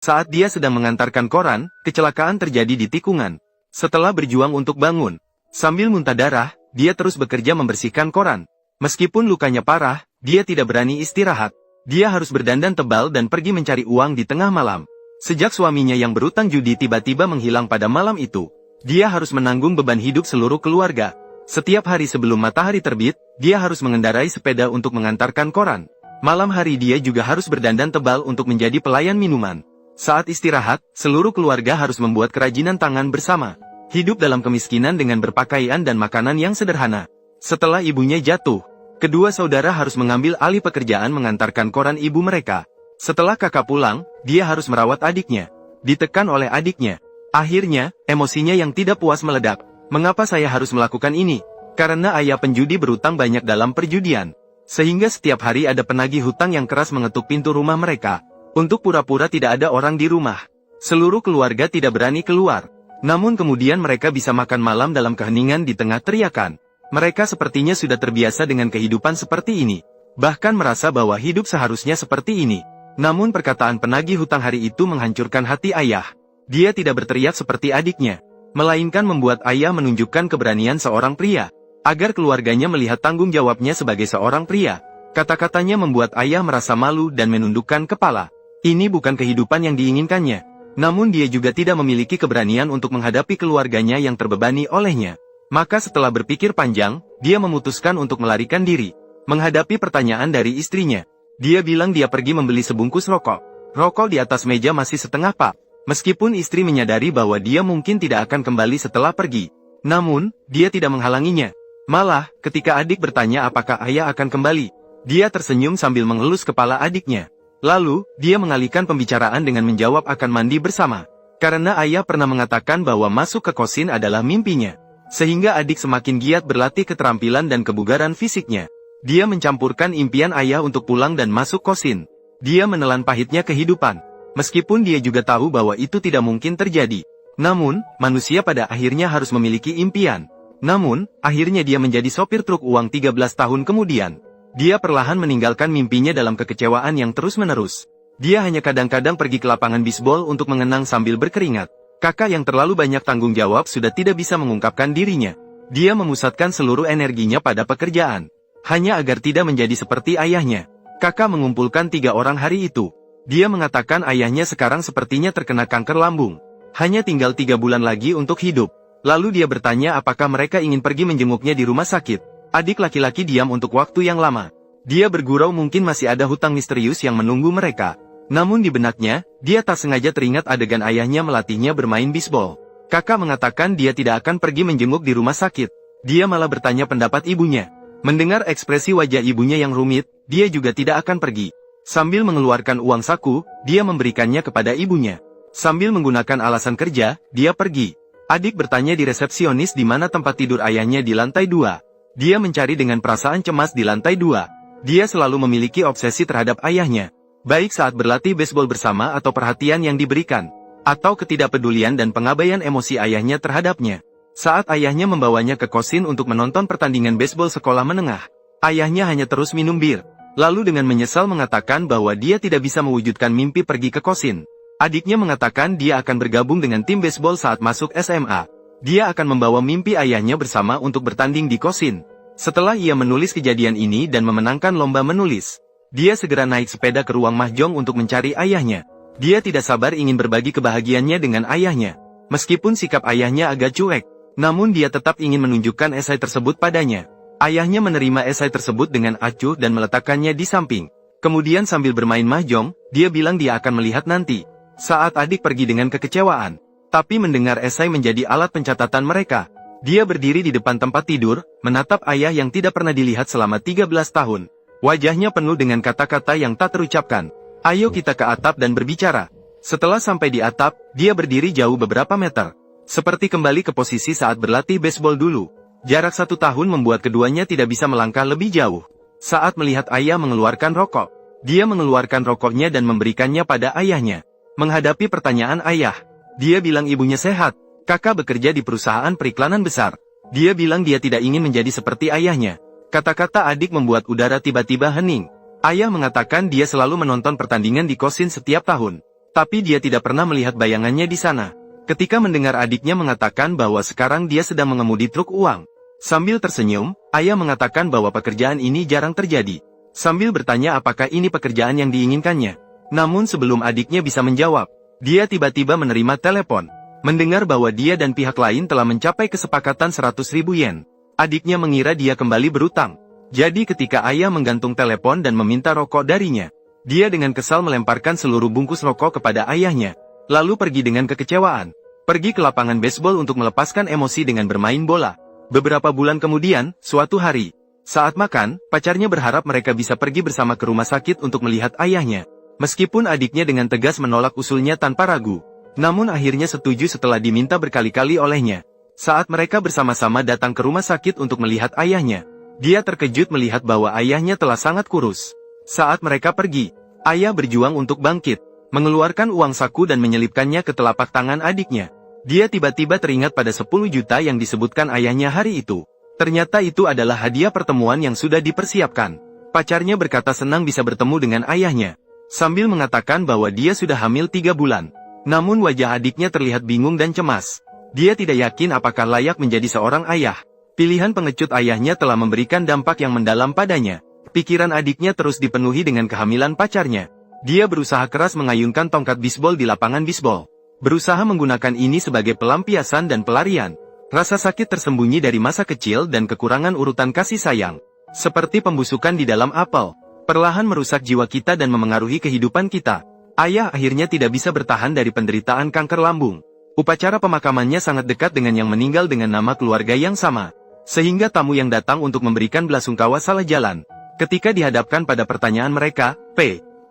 Saat dia sedang mengantarkan koran, kecelakaan terjadi di tikungan. Setelah berjuang untuk bangun, sambil muntah darah, dia terus bekerja membersihkan koran. Meskipun lukanya parah, dia tidak berani istirahat. Dia harus berdandan tebal dan pergi mencari uang di tengah malam. Sejak suaminya yang berutang judi tiba-tiba menghilang pada malam itu, dia harus menanggung beban hidup seluruh keluarga. Setiap hari sebelum matahari terbit, dia harus mengendarai sepeda untuk mengantarkan koran. Malam hari dia juga harus berdandan tebal untuk menjadi pelayan minuman. Saat istirahat, seluruh keluarga harus membuat kerajinan tangan bersama. Hidup dalam kemiskinan dengan berpakaian dan makanan yang sederhana. Setelah ibunya jatuh, kedua saudara harus mengambil alih pekerjaan mengantarkan koran ibu mereka. Setelah kakak pulang, dia harus merawat adiknya. Ditekan oleh adiknya. Akhirnya, emosinya yang tidak puas meledak. Mengapa saya harus melakukan ini? Karena ayah penjudi berutang banyak dalam perjudian. Sehingga setiap hari ada penagih hutang yang keras mengetuk pintu rumah mereka. Untuk pura-pura tidak ada orang di rumah. Seluruh keluarga tidak berani keluar. Namun kemudian mereka bisa makan malam dalam keheningan di tengah teriakan. Mereka sepertinya sudah terbiasa dengan kehidupan seperti ini. Bahkan merasa bahwa hidup seharusnya seperti ini. Namun perkataan penagih hutang hari itu menghancurkan hati ayah. Dia tidak berteriak seperti adiknya, melainkan membuat ayah menunjukkan keberanian seorang pria, agar keluarganya melihat tanggung jawabnya sebagai seorang pria. Kata-katanya membuat ayah merasa malu dan menundukkan kepala. Ini bukan kehidupan yang diinginkannya. Namun dia juga tidak memiliki keberanian untuk menghadapi keluarganya yang terbebani olehnya. Maka setelah berpikir panjang, dia memutuskan untuk melarikan diri. Menghadapi pertanyaan dari istrinya, dia bilang dia pergi membeli sebungkus rokok. Rokok di atas meja masih setengah pak. Meskipun istri menyadari bahwa dia mungkin tidak akan kembali setelah pergi. Namun, dia tidak menghalanginya. Malah, ketika adik bertanya apakah ayah akan kembali, dia tersenyum sambil mengelus kepala adiknya. Lalu, dia mengalihkan pembicaraan dengan menjawab akan mandi bersama. Karena ayah pernah mengatakan bahwa masuk ke kosin adalah mimpinya. Sehingga adik semakin giat berlatih keterampilan dan kebugaran fisiknya. Dia mencampurkan impian ayah untuk pulang dan masuk kosin. Dia menelan pahitnya kehidupan. Meskipun dia juga tahu bahwa itu tidak mungkin terjadi. Namun, manusia pada akhirnya harus memiliki impian. Namun, akhirnya dia menjadi sopir truk uang 13 tahun kemudian. Dia perlahan meninggalkan mimpinya dalam kekecewaan yang terus-menerus. Dia hanya kadang-kadang pergi ke lapangan bisbol untuk mengenang sambil berkeringat. Kakak yang terlalu banyak tanggung jawab sudah tidak bisa mengungkapkan dirinya. Dia memusatkan seluruh energinya pada pekerjaan. Hanya agar tidak menjadi seperti ayahnya. Kakak mengumpulkan 3 orang hari itu. Dia mengatakan ayahnya sekarang sepertinya terkena kanker lambung. Hanya tinggal 3 bulan lagi untuk hidup. Lalu dia bertanya apakah mereka ingin pergi menjenguknya di rumah sakit. Adik laki-laki diam untuk waktu yang lama. Dia bergurau mungkin masih ada hutang misterius yang menunggu mereka. Namun di benaknya, dia tak sengaja teringat adegan ayahnya melatihnya bermain bisbol. Kakak mengatakan dia tidak akan pergi menjenguk di rumah sakit. Dia malah bertanya pendapat ibunya. Mendengar ekspresi wajah ibunya yang rumit, dia juga tidak akan pergi. Sambil mengeluarkan uang saku, dia memberikannya kepada ibunya. Sambil menggunakan alasan kerja, dia pergi. Adik bertanya di resepsionis di mana tempat tidur ayahnya di lantai 2. Dia mencari dengan perasaan cemas di lantai 2. Dia selalu memiliki obsesi terhadap ayahnya. Baik saat berlatih baseball bersama atau perhatian yang diberikan. Atau ketidakpedulian dan pengabaian emosi ayahnya terhadapnya. Saat ayahnya membawanya ke kosin untuk menonton pertandingan baseball sekolah menengah, ayahnya hanya terus minum bir. Lalu dengan menyesal mengatakan bahwa dia tidak bisa mewujudkan mimpi pergi ke kosin. Adiknya mengatakan dia akan bergabung dengan tim baseball saat masuk SMA. Dia akan membawa mimpi ayahnya bersama untuk bertanding di kosin. Setelah ia menulis kejadian ini dan memenangkan lomba menulis, dia segera naik sepeda ke ruang mahjong untuk mencari ayahnya. Dia tidak sabar ingin berbagi kebahagiaannya dengan ayahnya. Meskipun sikap ayahnya agak cuek, namun dia tetap ingin menunjukkan esai tersebut padanya. Ayahnya menerima esai tersebut dengan acuh dan meletakkannya di samping. Kemudian sambil bermain mahjong, dia bilang dia akan melihat nanti. Saat adik pergi dengan kekecewaan. Tapi mendengar esai menjadi alat pencatatan mereka. Dia berdiri di depan tempat tidur, menatap ayah yang tidak pernah dilihat selama 13 tahun. Wajahnya penuh dengan kata-kata yang tak terucapkan. Ayo kita ke atap dan berbicara. Setelah sampai di atap, dia berdiri jauh beberapa meter. Seperti kembali ke posisi saat berlatih baseball dulu. Jarak 1 tahun membuat keduanya tidak bisa melangkah lebih jauh. Saat melihat ayah mengeluarkan rokok, dia mengeluarkan rokoknya dan memberikannya pada ayahnya. Menghadapi pertanyaan ayah, dia bilang ibunya sehat. Kakak bekerja di perusahaan periklanan besar. Dia bilang dia tidak ingin menjadi seperti ayahnya. Kata-kata adik membuat udara tiba-tiba hening. Ayah mengatakan dia selalu menonton pertandingan di kosin setiap tahun. Tapi dia tidak pernah melihat bayangannya di sana. Ketika mendengar adiknya mengatakan bahwa sekarang dia sedang mengemudi truk uang. Sambil tersenyum, ayah mengatakan bahwa pekerjaan ini jarang terjadi. Sambil bertanya apakah ini pekerjaan yang diinginkannya. Namun sebelum adiknya bisa menjawab, dia tiba-tiba menerima telepon. Mendengar bahwa dia dan pihak lain telah mencapai kesepakatan 100.000 yen. Adiknya mengira dia kembali berutang. Jadi ketika ayah menggantung telepon dan meminta rokok darinya, dia dengan kesal melemparkan seluruh bungkus rokok kepada ayahnya. Lalu pergi dengan kekecewaan. Pergi ke lapangan baseball untuk melepaskan emosi dengan bermain bola. Beberapa bulan kemudian, suatu hari, saat makan, pacarnya berharap mereka bisa pergi bersama ke rumah sakit untuk melihat ayahnya. Meskipun adiknya dengan tegas menolak usulnya tanpa ragu. Namun akhirnya setuju setelah diminta berkali-kali olehnya. Saat mereka bersama-sama datang ke rumah sakit untuk melihat ayahnya, dia terkejut melihat bahwa ayahnya telah sangat kurus. Saat mereka pergi, ayah berjuang untuk bangkit, mengeluarkan uang saku dan menyelipkannya ke telapak tangan adiknya. Dia tiba-tiba teringat pada 10 juta yang disebutkan ayahnya hari itu. Ternyata itu adalah hadiah pertemuan yang sudah dipersiapkan. Pacarnya berkata senang bisa bertemu dengan ayahnya, sambil mengatakan bahwa dia sudah hamil 3 bulan. Namun wajah adiknya terlihat bingung dan cemas. Dia tidak yakin apakah layak menjadi seorang ayah. Pilihan pengecut ayahnya telah memberikan dampak yang mendalam padanya. Pikiran adiknya terus dipenuhi dengan kehamilan pacarnya. Dia berusaha keras mengayunkan tongkat bisbol di lapangan bisbol. Berusaha menggunakan ini sebagai pelampiasan dan pelarian. Rasa sakit tersembunyi dari masa kecil dan kekurangan urutan kasih sayang. Seperti pembusukan di dalam apel. Perlahan merusak jiwa kita dan memengaruhi kehidupan kita. Ayah akhirnya tidak bisa bertahan dari penderitaan kanker lambung. Upacara pemakamannya sangat dekat dengan yang meninggal dengan nama keluarga yang sama. Sehingga tamu yang datang untuk memberikan belasungkawa salah jalan. Ketika dihadapkan pada pertanyaan mereka,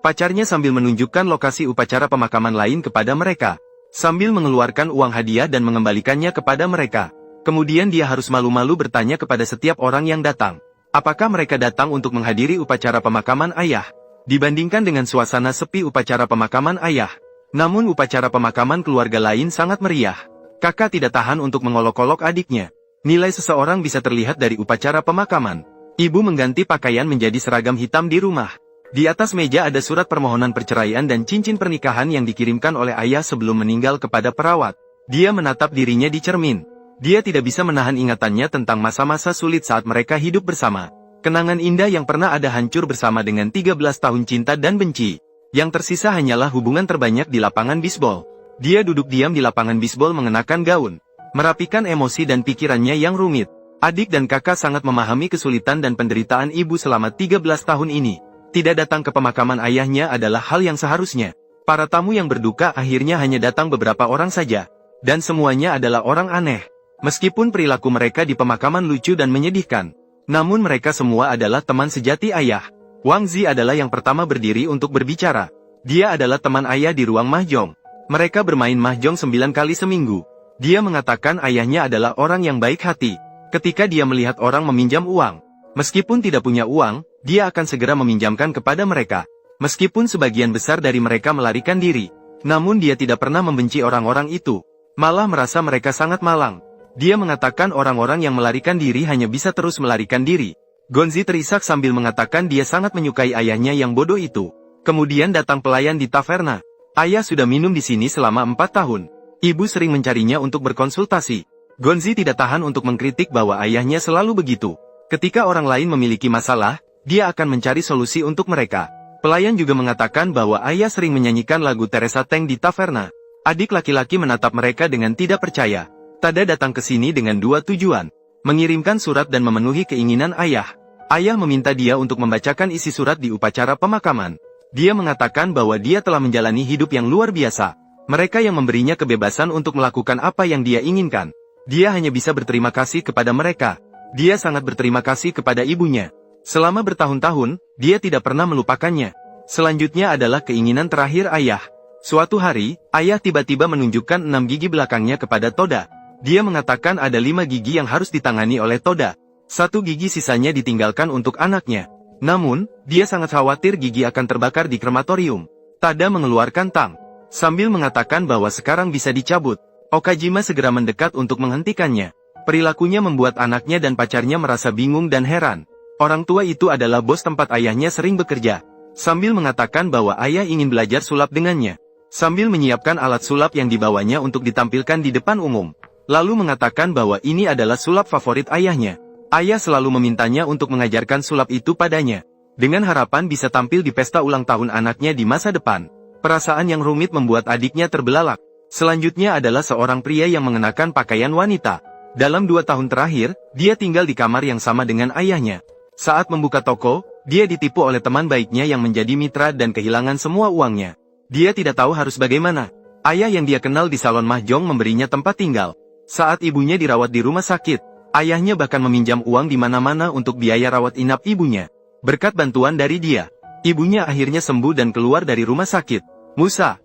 pacarnya sambil menunjukkan lokasi upacara pemakaman lain kepada mereka. Sambil mengeluarkan uang hadiah dan mengembalikannya kepada mereka. Kemudian dia harus malu-malu bertanya kepada setiap orang yang datang. Apakah mereka datang untuk menghadiri upacara pemakaman ayah? Dibandingkan dengan suasana sepi upacara pemakaman ayah. Namun upacara pemakaman keluarga lain sangat meriah. Kakak tidak tahan untuk mengolok-olok adiknya. Nilai seseorang bisa terlihat dari upacara pemakaman. Ibu mengganti pakaian menjadi seragam hitam di rumah. Di atas meja ada surat permohonan perceraian dan cincin pernikahan yang dikirimkan oleh ayah sebelum meninggal kepada perawat. Dia menatap dirinya di cermin. Dia tidak bisa menahan ingatannya tentang masa-masa sulit saat mereka hidup bersama. Kenangan indah yang pernah ada hancur bersama dengan 13 tahun cinta dan benci. Yang tersisa hanyalah hubungan terbanyak di lapangan bisbol. Dia duduk diam di lapangan bisbol mengenakan gaun. Merapikan emosi dan pikirannya yang rumit. Adik dan kakak sangat memahami kesulitan dan penderitaan ibu selama 13 tahun ini. Tidak datang ke pemakaman ayahnya adalah hal yang seharusnya. Para tamu yang berduka akhirnya hanya datang beberapa orang saja. Dan semuanya adalah orang aneh. Meskipun perilaku mereka di pemakaman lucu dan menyedihkan. Namun mereka semua adalah teman sejati ayah. Wang Zi adalah yang pertama berdiri untuk berbicara. Dia adalah teman ayah di ruang mahjong. Mereka bermain mahjong 9 kali seminggu. Dia mengatakan ayahnya adalah orang yang baik hati. Ketika dia melihat orang meminjam uang, meskipun tidak punya uang, dia akan segera meminjamkan kepada mereka. Meskipun sebagian besar dari mereka melarikan diri, namun dia tidak pernah membenci orang-orang itu. Malah merasa mereka sangat malang. Dia mengatakan orang-orang yang melarikan diri hanya bisa terus melarikan diri. Gonzi terisak sambil mengatakan dia sangat menyukai ayahnya yang bodoh itu. Kemudian datang pelayan di taverna. Ayah sudah minum di sini selama 4 tahun. Ibu sering mencarinya untuk berkonsultasi. Gonzi tidak tahan untuk mengkritik bahwa ayahnya selalu begitu. Ketika orang lain memiliki masalah, dia akan mencari solusi untuk mereka. Pelayan juga mengatakan bahwa ayah sering menyanyikan lagu Teresa Teng di taverna. Adik laki-laki menatap mereka dengan tidak percaya. Tada datang ke sini dengan 2 tujuan. Mengirimkan surat dan memenuhi keinginan ayah. Ayah meminta dia untuk membacakan isi surat di upacara pemakaman. Dia mengatakan bahwa dia telah menjalani hidup yang luar biasa. Mereka yang memberinya kebebasan untuk melakukan apa yang dia inginkan. Dia hanya bisa berterima kasih kepada mereka. Dia sangat berterima kasih kepada ibunya. Selama bertahun-tahun, dia tidak pernah melupakannya. Selanjutnya adalah keinginan terakhir ayah. Suatu hari, ayah tiba-tiba menunjukkan 6 gigi belakangnya kepada Toda. Dia mengatakan ada 5 gigi yang harus ditangani oleh Toda. 1 gigi sisanya ditinggalkan untuk anaknya. Namun, dia sangat khawatir gigi akan terbakar di krematorium. Tada mengeluarkan tang, sambil mengatakan bahwa sekarang bisa dicabut. Okajima segera mendekat untuk menghentikannya. Perilakunya membuat anaknya dan pacarnya merasa bingung dan heran. Orang tua itu adalah bos tempat ayahnya sering bekerja. Sambil mengatakan bahwa ayah ingin belajar sulap dengannya. sambil menyiapkan alat sulap yang dibawanya untuk ditampilkan di depan umum. Lalu mengatakan bahwa ini adalah sulap favorit ayahnya. Ayah selalu memintanya untuk mengajarkan sulap itu padanya, dengan harapan bisa tampil di pesta ulang tahun anaknya di masa depan. Perasaan yang rumit membuat adiknya terbelalak. Selanjutnya adalah seorang pria yang mengenakan pakaian wanita. Dalam 2 tahun terakhir, dia tinggal di kamar yang sama dengan ayahnya. Saat membuka toko, dia ditipu oleh teman baiknya yang menjadi mitra dan kehilangan semua uangnya. Dia tidak tahu harus bagaimana. Ayah yang dia kenal di salon mahjong memberinya tempat tinggal. Saat ibunya dirawat di rumah sakit, ayahnya bahkan meminjam uang di mana-mana untuk biaya rawat inap ibunya. Berkat bantuan dari dia, ibunya akhirnya sembuh dan keluar dari rumah sakit. Musa,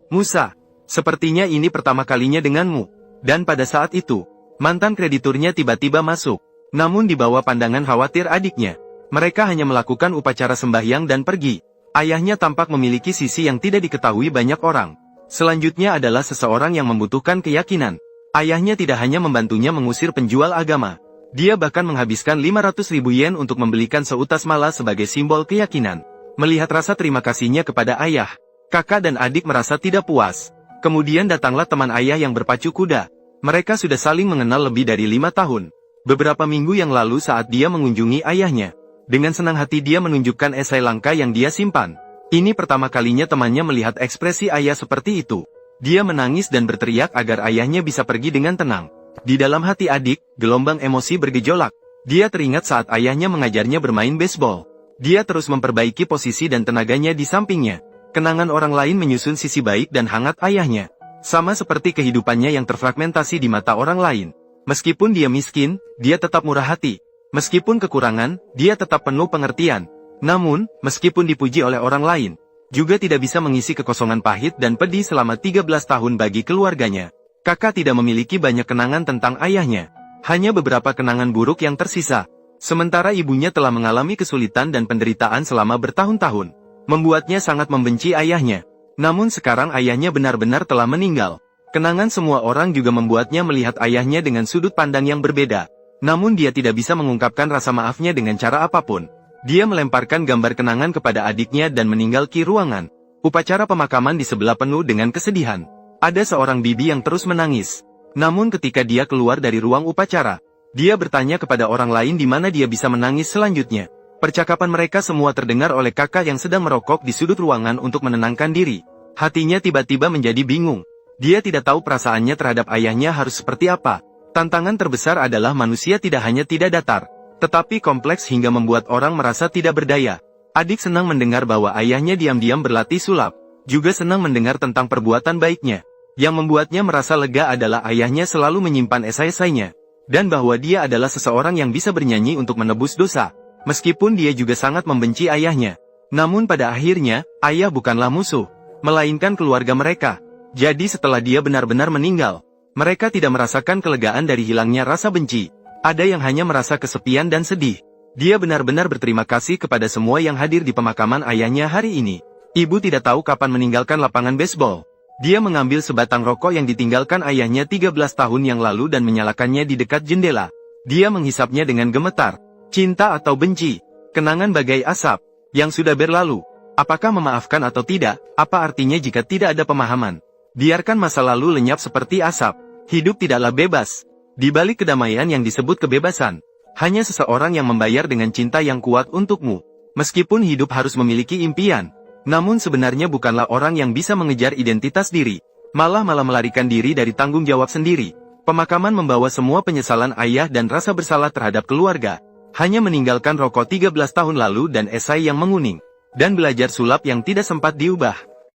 sepertinya ini pertama kalinya denganmu. Dan pada saat itu, mantan krediturnya tiba-tiba masuk. Namun di bawah pandangan khawatir adiknya, mereka hanya melakukan upacara sembahyang dan pergi. Ayahnya tampak memiliki sisi yang tidak diketahui banyak orang. Selanjutnya adalah seseorang yang membutuhkan keyakinan. Ayahnya tidak hanya membantunya mengusir penjual agama. Dia bahkan menghabiskan 500.000 yen untuk membelikan seutas mala sebagai simbol keyakinan. Melihat rasa terima kasihnya kepada ayah, kakak dan adik merasa tidak puas. Kemudian datanglah teman ayah yang berpacu kuda. Mereka sudah saling mengenal lebih dari 5 tahun. Beberapa minggu yang lalu saat dia mengunjungi ayahnya, dengan senang hati dia menunjukkan esai langka yang dia simpan. Ini pertama kalinya temannya melihat ekspresi ayah seperti itu. Dia menangis dan berteriak agar ayahnya bisa pergi dengan tenang. Di dalam hati adik, gelombang emosi bergejolak. Dia teringat saat ayahnya mengajarnya bermain baseball. Dia terus memperbaiki posisi dan tenaganya di sampingnya. Kenangan orang lain menyusun sisi baik dan hangat ayahnya. Sama seperti kehidupannya yang terfragmentasi di mata orang lain. Meskipun dia miskin, dia tetap murah hati. Meskipun kekurangan, dia tetap penuh pengertian. Namun, meskipun dipuji oleh orang lain, juga tidak bisa mengisi kekosongan pahit dan pedih selama 13 tahun bagi keluarganya. Kakak tidak memiliki banyak kenangan tentang ayahnya. Hanya beberapa kenangan buruk yang tersisa. Sementara ibunya telah mengalami kesulitan dan penderitaan selama bertahun-tahun, membuatnya sangat membenci ayahnya. Namun sekarang ayahnya benar-benar telah meninggal. Kenangan semua orang juga membuatnya melihat ayahnya dengan sudut pandang yang berbeda. Namun dia tidak bisa mengungkapkan rasa maafnya dengan cara apapun. Dia melemparkan gambar kenangan kepada adiknya dan meninggalkan ruangan. Upacara pemakaman di sebelah penuh dengan kesedihan. Ada seorang bibi yang terus menangis. Namun ketika dia keluar dari ruang upacara, dia bertanya kepada orang lain di mana dia bisa menangis selanjutnya. Percakapan mereka semua terdengar oleh kakak yang sedang merokok di sudut ruangan untuk menenangkan diri. Hatinya tiba-tiba menjadi bingung. Dia tidak tahu perasaannya terhadap ayahnya harus seperti apa. Tantangan terbesar adalah manusia tidak hanya tidak datar, tetapi kompleks hingga membuat orang merasa tidak berdaya. Adik senang mendengar bahwa ayahnya diam-diam berlatih sulap, juga senang mendengar tentang perbuatan baiknya. Yang membuatnya merasa lega adalah ayahnya selalu menyimpan esai-esainya, dan bahwa dia adalah seseorang yang bisa bernyanyi untuk menebus dosa. Meskipun dia juga sangat membenci ayahnya. Namun pada akhirnya, ayah bukanlah musuh, melainkan keluarga mereka. Jadi setelah dia benar-benar meninggal, mereka tidak merasakan kelegaan dari hilangnya rasa benci. Ada yang hanya merasa kesepian dan sedih. Dia benar-benar berterima kasih kepada semua yang hadir di pemakaman ayahnya hari ini. Ibu tidak tahu kapan meninggalkan lapangan baseball. Dia mengambil sebatang rokok yang ditinggalkan ayahnya 13 tahun yang lalu dan menyalakannya di dekat jendela. Dia menghisapnya dengan gemetar. Cinta atau benci? Kenangan bagai asap yang sudah berlalu. Apakah memaafkan atau tidak? Apa artinya jika tidak ada pemahaman? Biarkan masa lalu lenyap seperti asap. Hidup tidaklah bebas. Di balik kedamaian yang disebut kebebasan, hanya seseorang yang membayar dengan cinta yang kuat untukmu. Meskipun hidup harus memiliki impian, namun sebenarnya bukanlah orang yang bisa mengejar identitas diri, malah melarikan diri dari tanggung jawab sendiri. Pemakaman membawa semua penyesalan ayah dan rasa bersalah terhadap keluarga. Hanya meninggalkan rokok 13 tahun lalu dan esai yang menguning, dan belajar sulap yang tidak sempat diubah.